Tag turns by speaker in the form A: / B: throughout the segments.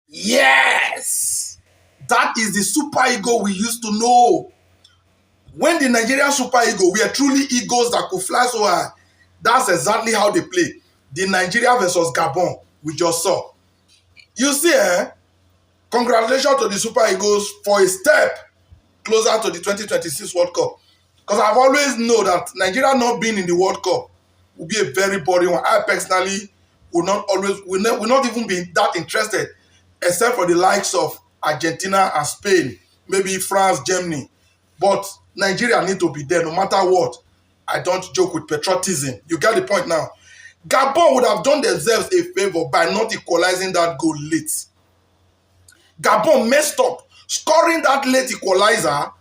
A: Yes! That is the Super Eagle we used to know. When the Nigerian Super Eagle were truly eagles that could fly so high, that's exactly how they play. The Nigeria versus Gabon we just saw. You see, congratulations to the Super Eagles for a step closer to the 2026 World Cup. Because I've always known that Nigeria not being in the World Cup will be a very boring one. I personally will not even be that interested, except for the likes of Argentina and Spain, maybe France, Germany. But Nigeria need to be there no matter what. I don't joke with patriotism. You get the point now. Gabon would have done themselves a favor by not equalizing that goal late. Gabon messed up. Scoring that late equalizer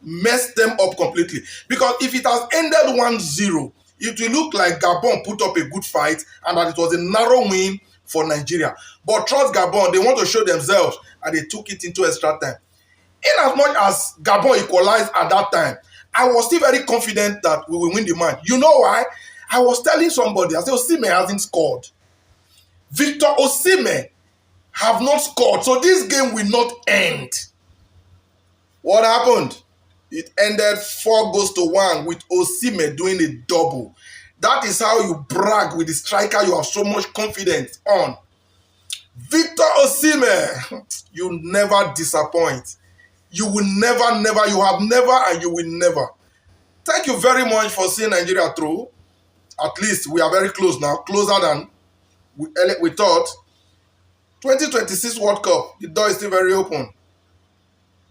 A: messed them up completely. Because if it has ended 1-0, it will look like Gabon put up a good fight and that it was a narrow win for Nigeria. But trust Gabon, they want to show themselves and they took it into extra time. In as much as Gabon equalized at that time, I was still very confident that we will win the match. You know why? I was telling somebody, I said, Osimhen hasn't scored. Victor Osimhen have not scored. So this game will not end. What happened? It ended 4-1 with Osimhen doing a double. That is how you brag with the striker you have so much confidence on. Victor Osimhen, you never disappoint. You will never, you have never, and you will never. Thank you very much for seeing Nigeria through. At least we are very close now, closer than we thought. 2026 World Cup, the door is still very open.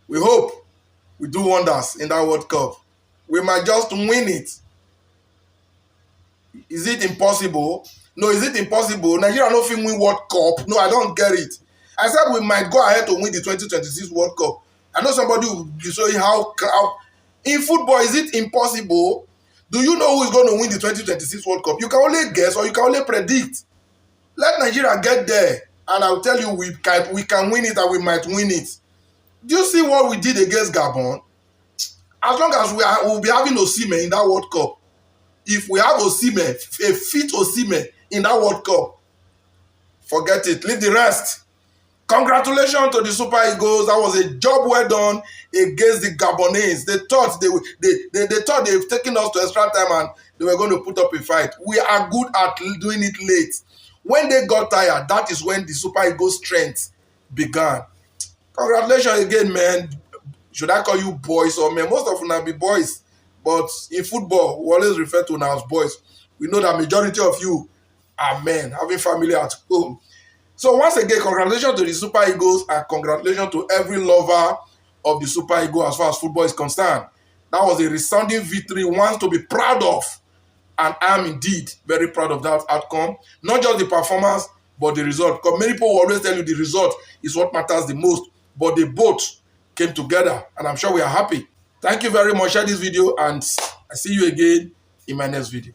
A: We hope we do wonders in that World Cup. We might just win it. Is it impossible? No, is it impossible? Nigeria no fit win World Cup. No, I don't get it. I said we might go ahead to win the 2026 World Cup. I know somebody will be showing how in football, is it impossible? Do you know who is going to win the 2026 World Cup? You can only guess or you can only predict. Let Nigeria get there, and I'll tell you we can win it and we might win it. Do you see what we did against Gabon? As long as we'll be having Osimhen in that World Cup, if we have Osimhen, a fit Osimhen in that World Cup, forget it. Leave the rest. Congratulations to the Super Eagles. That was a job well done against the Gabonese. They thought they thought they've taken us to extra time and they were going to put up a fight. We are good at doing it late. When they got tired, that is when the Super Eagles' strength began. Congratulations again, man. Should I call you boys or men? Most of them be boys. But in football, we always refer to them as boys. We know that majority of you are men, having family at home. So once again, congratulations to the Super Eagles and congratulations to every lover of the Super Eagles as far as football is concerned. That was a resounding victory, one to be proud of. And I am indeed very proud of that outcome. Not just the performance, but the result. Because many people will always tell you the result is what matters the most. But they both came together and I'm sure we are happy. Thank you very much. Share this video and I see you again in my next video.